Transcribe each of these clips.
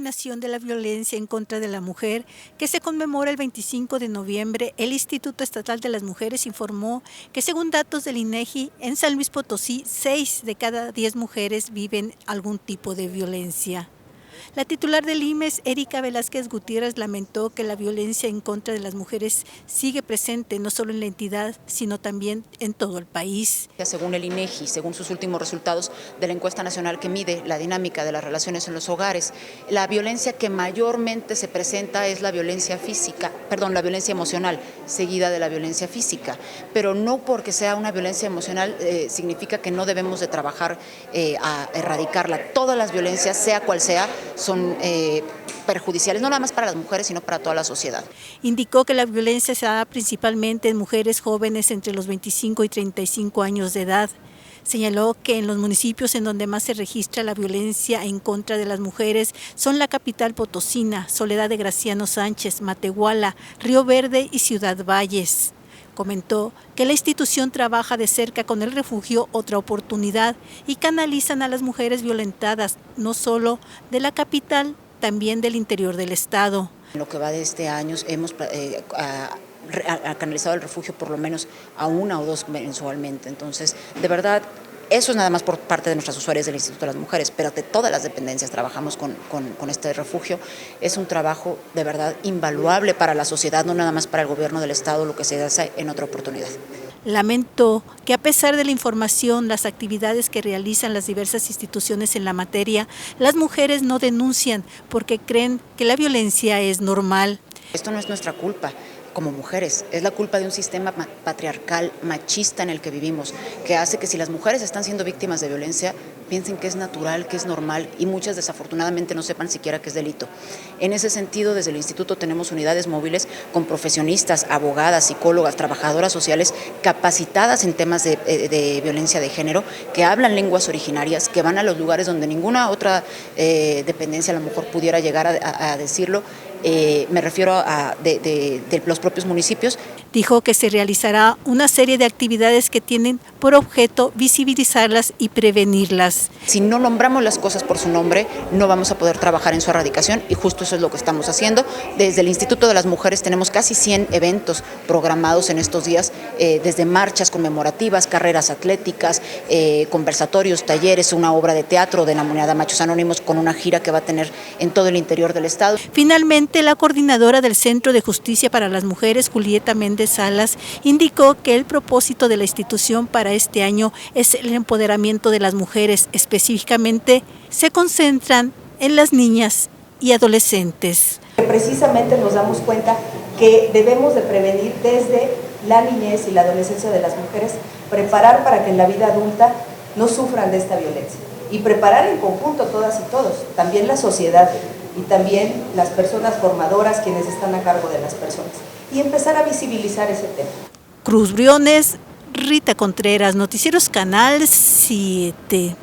Eliminación de la Violencia en contra de la Mujer, que se conmemora el 25 de noviembre, el Instituto Estatal de las Mujeres informó que según datos del INEGI, en San Luis Potosí, 6 de cada 10 mujeres viven algún tipo de violencia. La titular del IMES, Erika Velázquez Gutiérrez, lamentó que la violencia en contra de las mujeres sigue presente no solo en la entidad, sino también en todo el país. Según el INEGI, según sus últimos resultados de la encuesta nacional que mide la dinámica de las relaciones en los hogares, la violencia que mayormente se presenta es la violencia la violencia emocional, seguida de la violencia física. Pero no porque sea una violencia emocional significa que no debemos de trabajar a erradicarla. Todas las violencias, sea cual sea, son perjudiciales, no nada más para las mujeres, sino para toda la sociedad. Indicó que la violencia se da principalmente en mujeres jóvenes entre los 25 y 35 años de edad. Señaló que en los municipios en donde más se registra la violencia en contra de las mujeres son la capital potosina, Soledad de Graciano Sánchez, Matehuala, Río Verde y Ciudad Valles. Comentó que la institución trabaja de cerca con el refugio Otra Oportunidad y canalizan a las mujeres violentadas, no solo de la capital, también del interior del estado. En lo que va de este año hemos canalizado el refugio por lo menos a 1 o 2 mensualmente. Entonces, de verdad, eso es nada más por parte de nuestras usuarias del Instituto de las Mujeres, pero de todas las dependencias trabajamos con este refugio. Es un trabajo de verdad invaluable para la sociedad, no nada más para el gobierno del estado, lo que se hace en Otra Oportunidad. Lamentó que a pesar de la información, las actividades que realizan las diversas instituciones en la materia, las mujeres no denuncian porque creen que la violencia es normal. Esto no es nuestra culpa como mujeres, es la culpa de un sistema patriarcal, machista en el que vivimos, que hace que si las mujeres están siendo víctimas de violencia, piensen que es natural, que es normal y muchas desafortunadamente no sepan siquiera que es delito. En ese sentido, desde el instituto tenemos unidades móviles con profesionistas, abogadas, psicólogas, trabajadoras sociales capacitadas en temas de violencia de género, que hablan lenguas originarias, que van a los lugares donde ninguna otra dependencia a lo mejor pudiera llegar a decirlo. Me refiero a de los propios municipios. Dijo que se realizará una serie de actividades que tienen por objeto visibilizarlas y prevenirlas. Si no nombramos las cosas por su nombre, no vamos a poder trabajar en su erradicación y justo eso es lo que estamos haciendo. Desde el Instituto de las Mujeres tenemos casi 100 eventos programados en estos días, desde marchas conmemorativas, carreras atléticas, conversatorios, talleres, una obra de teatro denominada Machos Anónimos con una gira que va a tener en todo el interior del estado. Finalmente, la coordinadora del Centro de Justicia para las Mujeres, Julieta Méndez Salas, indicó que el propósito de la institución para este año es el empoderamiento de las mujeres. Específicamente, se concentran en las niñas y adolescentes. Precisamente nos damos cuenta que debemos de prevenir desde la niñez y la adolescencia de las mujeres, preparar para que en la vida adulta no sufran de esta violencia y preparar en conjunto todas y todos, también la sociedad y también las personas formadoras quienes están a cargo de las personas y empezar a visibilizar ese tema. Cruz Briones, Rita Contreras, Noticieros Canal 7.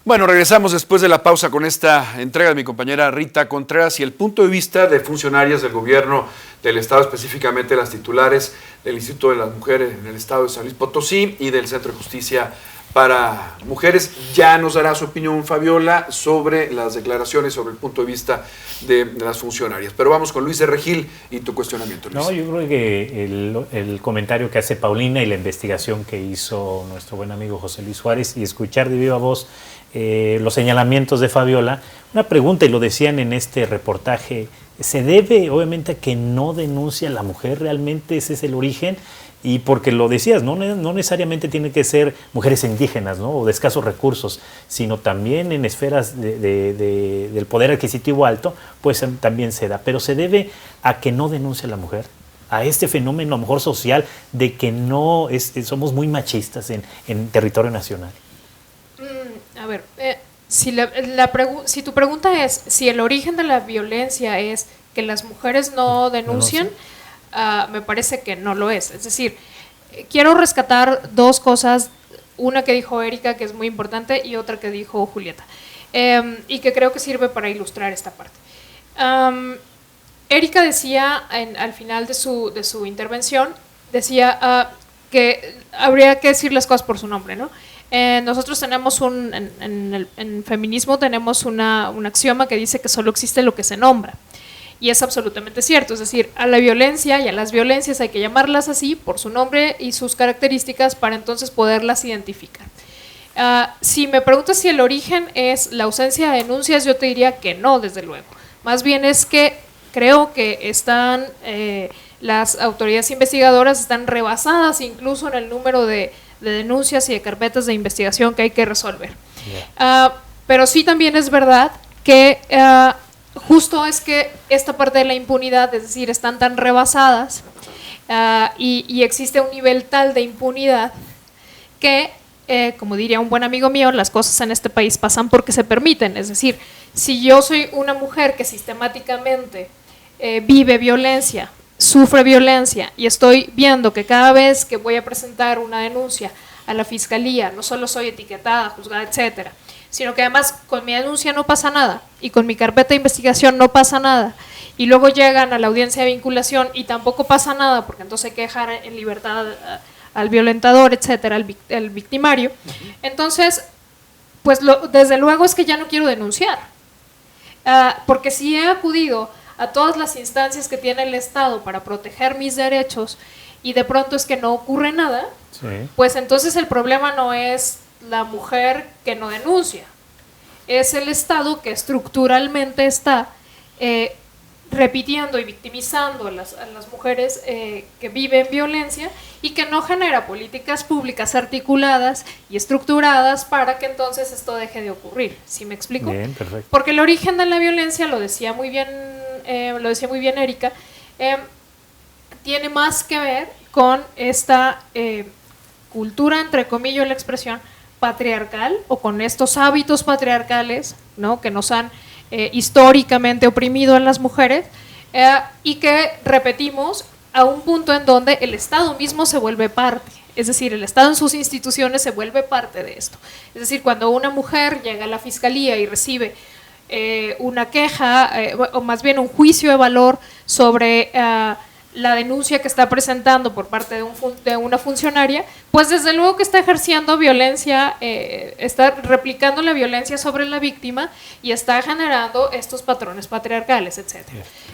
Bueno, regresamos después de la pausa con esta entrega de mi compañera Rita Contreras y el punto de vista de funcionarias del gobierno del estado, específicamente las titulares del Instituto de las Mujeres en el estado de San Luis Potosí y del Centro de Justicia para Mujeres. Ya nos dará su opinión Fabiola sobre las declaraciones, sobre el punto de vista de las funcionarias. Pero vamos con Luis de Regil y tu cuestionamiento, Luis. No, yo creo que el comentario que hace Paulina y la investigación que hizo nuestro buen amigo José Luis Juárez y escuchar de viva voz los señalamientos de Fabiola, una pregunta, y lo decían en este reportaje, ¿se debe obviamente a que no denuncia a la mujer? ¿Realmente ese es el origen? Y porque lo decías, no necesariamente tiene que ser mujeres indígenas, ¿no? O de escasos recursos, sino también en esferas del poder adquisitivo alto, pues también se da. Pero se debe a que no denuncia a la mujer, a este fenómeno a lo mejor social de que no somos muy machistas en territorio nacional. A ver, si tu pregunta es si el origen de la violencia es que las mujeres no denuncian, me parece que no lo es. Es decir, quiero rescatar dos cosas, una que dijo Erika, que es muy importante, y otra que dijo Julieta, y que creo que sirve para ilustrar esta parte. Erika decía al final de su intervención, decía que habría que decir las cosas por su nombre, ¿no? Nosotros tenemos en feminismo tenemos un axioma que dice que solo existe lo que se nombra. Y es absolutamente cierto, es decir, a la violencia y a las violencias hay que llamarlas así por su nombre y sus características para entonces poderlas identificar. Si me preguntas si el origen es la ausencia de denuncias, yo te diría que no, desde luego. Más bien es que creo que las autoridades investigadoras están rebasadas incluso en el número de denuncias y de carpetas de investigación que hay que resolver. Pero sí también es verdad que justo es que esta parte de la impunidad, es decir, están tan rebasadas y existe un nivel tal de impunidad que, como diría un buen amigo mío, las cosas en este país pasan porque se permiten. Es decir, si yo soy una mujer que sistemáticamente vive violencia, sufre violencia y estoy viendo que cada vez que voy a presentar una denuncia a la fiscalía, no solo soy etiquetada, juzgada, etcétera, sino que además con mi denuncia no pasa nada y con mi carpeta de investigación no pasa nada y luego llegan a la audiencia de vinculación y tampoco pasa nada porque entonces hay que dejar en libertad al violentador, etcétera, al victimario. Entonces, pues desde luego es que ya no quiero denunciar, porque si he acudido a todas las instancias que tiene el Estado para proteger mis derechos y de pronto es que no ocurre nada, sí, pues entonces el problema no es la mujer que no denuncia, es el Estado que estructuralmente está repitiendo y victimizando a las mujeres que viven violencia y que no genera políticas públicas articuladas y estructuradas para que entonces esto deje de ocurrir. ¿Sí me explico? Bien, perfecto. Porque el origen de la violencia, lo decía muy bien Erika, tiene más que ver con esta cultura, entre comillas la expresión, patriarcal o con estos hábitos patriarcales, ¿no?, que nos han históricamente oprimido a las mujeres y que repetimos a un punto en donde el Estado mismo se vuelve parte, es decir, el Estado en sus instituciones se vuelve parte de esto. Es decir, cuando una mujer llega a la fiscalía y recibe una queja o más bien un juicio de valor sobre la denuncia que está presentando por parte de una funcionaria, pues desde luego que está ejerciendo violencia, está replicando la violencia sobre la víctima y está generando estos patrones patriarcales, etc.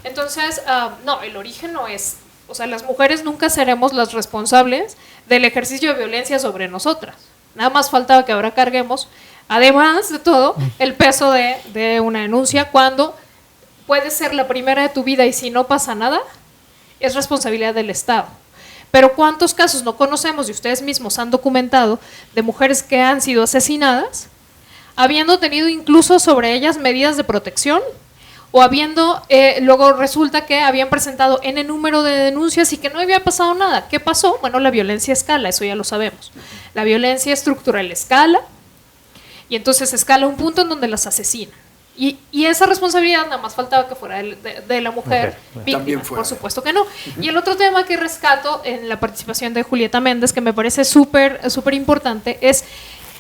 Entonces, no, el origen no es, o sea, las mujeres nunca seremos las responsables del ejercicio de violencia sobre nosotras. Nada más faltaba que ahora carguemos, además de todo, el peso de una denuncia cuando puede ser la primera de tu vida y si no pasa nada, es responsabilidad del Estado. Pero ¿cuántos casos no conocemos y ustedes mismos han documentado de mujeres que han sido asesinadas, habiendo tenido incluso sobre ellas medidas de protección o habiendo, luego resulta que habían presentado N número de denuncias y que no había pasado nada? ¿Qué pasó? Bueno, la violencia escala, eso ya lo sabemos. La violencia estructural escala y entonces escala un punto en donde las asesinan. Y esa responsabilidad nada más faltaba que fuera de la mujer víctima, por supuesto que no. Y el otro tema que rescato en la participación de Julieta Méndez, que me parece súper importante, es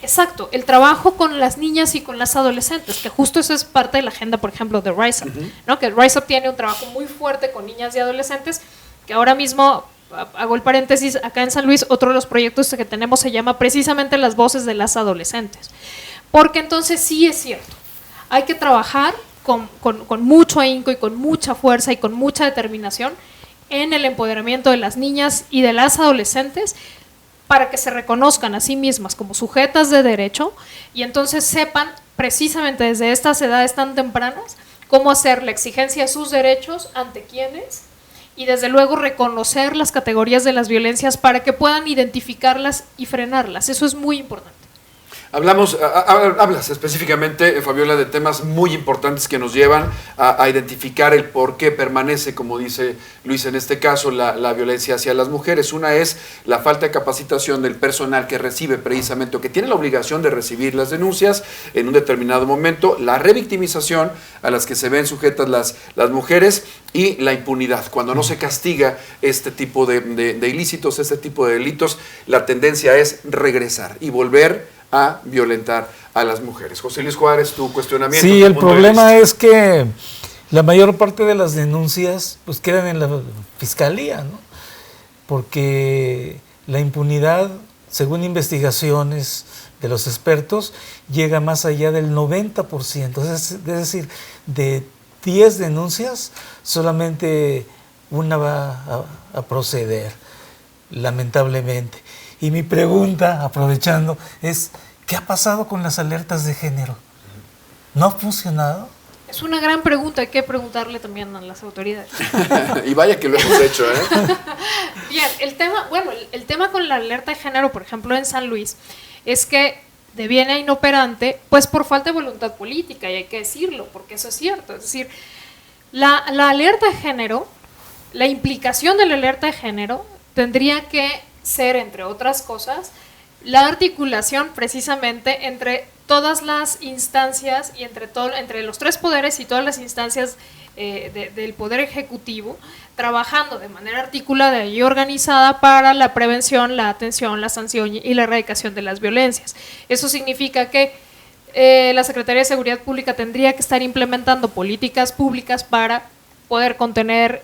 exacto, el trabajo con las niñas y con las adolescentes, que justo eso es parte de la agenda, por ejemplo, de Rise Up, ¿no? Que Rise Up tiene un trabajo muy fuerte con niñas y adolescentes, que ahora mismo, hago el paréntesis, acá en San Luis, otro de los proyectos que tenemos se llama precisamente Las Voces de las Adolescentes. Porque entonces sí es cierto, hay que trabajar con mucho ahínco y con mucha fuerza y con mucha determinación en el empoderamiento de las niñas y de las adolescentes para que se reconozcan a sí mismas como sujetas de derecho y entonces sepan precisamente desde estas edades tan tempranas cómo hacer la exigencia de sus derechos ante quienes y desde luego reconocer las categorías de las violencias para que puedan identificarlas y frenarlas. Eso es muy importante. Hablas específicamente, Fabiola, de temas muy importantes que nos llevan a identificar el por qué permanece, como dice Luis en este caso, la violencia hacia las mujeres. Una es la falta de capacitación del personal que recibe precisamente, o que tiene la obligación de recibir las denuncias en un determinado momento, la revictimización a las que se ven sujetas las mujeres y la impunidad. Cuando no se castiga este tipo de ilícitos, este tipo de delitos, la tendencia es regresar y volver a violentar a las mujeres. José Luis Juárez, tu cuestionamiento. Sí, el problema es que la mayor parte de las denuncias pues quedan en la fiscalía, ¿no? Porque la impunidad según investigaciones de los expertos, llega más allá del 90%. Es decir, de 10 denuncias, solamente una va a proceder, lamentablemente. Y mi pregunta, aprovechando, es, ¿qué ha pasado con las alertas de género? ¿No ha funcionado? Es una gran pregunta, hay que preguntarle también a las autoridades. Y vaya que lo hemos hecho, ¿eh? Bien, el tema con la alerta de género, por ejemplo, en San Luis, es que deviene inoperante, pues por falta de voluntad política, y hay que decirlo, porque eso es cierto. Es decir, la alerta de género, la implicación de la alerta de género tendría que ser, entre otras cosas, la articulación precisamente entre todas las instancias y entre los tres poderes y todas las instancias del poder ejecutivo, trabajando de manera articulada y organizada para la prevención, la atención, la sanción y la erradicación de las violencias. Eso significa que la Secretaría de Seguridad Pública tendría que estar implementando políticas públicas para poder contener,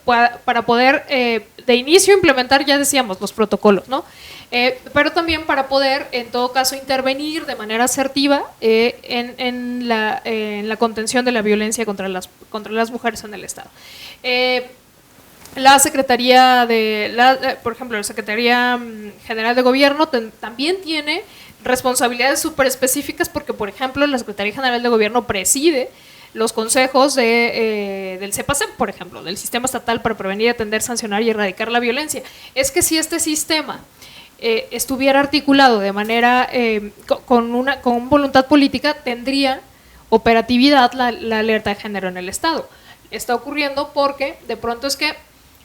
para poder de inicio implementar, ya decíamos, los protocolos, ¿no? Pero también para poder, en todo caso, intervenir de manera asertiva en la contención de la violencia contra las mujeres en el Estado. La Secretaría por ejemplo, la Secretaría General de Gobierno también tiene responsabilidades súper específicas porque, por ejemplo, la Secretaría General de Gobierno preside los consejos del CEPACEP, por ejemplo, del Sistema Estatal para Prevenir, Atender, Sancionar y Erradicar la Violencia. Es que si este sistema estuviera articulado de manera con voluntad política, tendría operatividad la alerta de género en el Estado. Está ocurriendo porque de pronto es que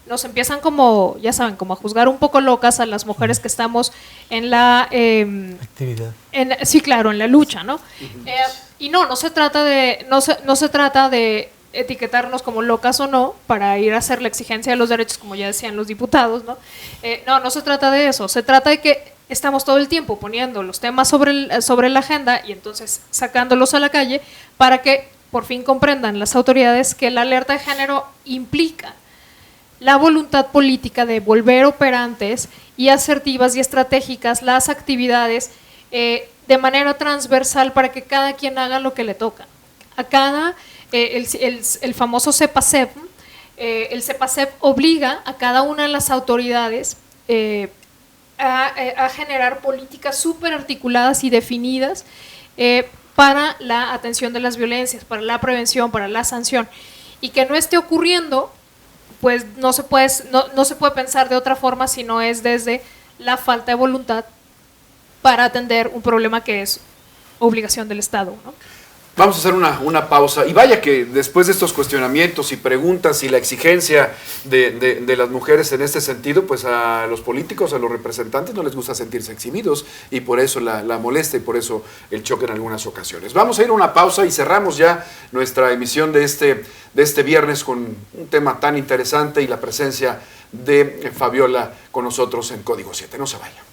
nos empiezan como, ya saben, como a juzgar un poco locas a las mujeres que estamos en la actividad. Sí, claro, en la lucha, ¿no? Y no se trata de etiquetarnos como locas o no para ir a hacer la exigencia de los derechos, como ya decían los diputados, ¿no? No se trata de eso, se trata de que estamos todo el tiempo poniendo los temas sobre la agenda y entonces sacándolos a la calle para que por fin comprendan las autoridades que la alerta de género implica la voluntad política de volver operantes y asertivas y estratégicas las actividades de manera transversal para que cada quien haga lo que le toca. A cada, el famoso CEPACEP, el CEPACEP obliga a cada una de las autoridades a generar políticas súper articuladas y definidas para la atención de las violencias, para la prevención, para la sanción, y que no esté ocurriendo, pues no se puede pensar de otra forma si no es desde la falta de voluntad para atender un problema que es obligación del Estado, ¿no? Vamos a hacer una pausa. Y vaya que después de estos cuestionamientos y preguntas y la exigencia de las mujeres en este sentido, pues a los políticos, a los representantes no les gusta sentirse exhibidos y por eso la molesta y por eso el choque en algunas ocasiones. Vamos a ir a una pausa y cerramos ya nuestra emisión de este viernes con un tema tan interesante y la presencia de Fabiola con nosotros en Código 7. No se vaya.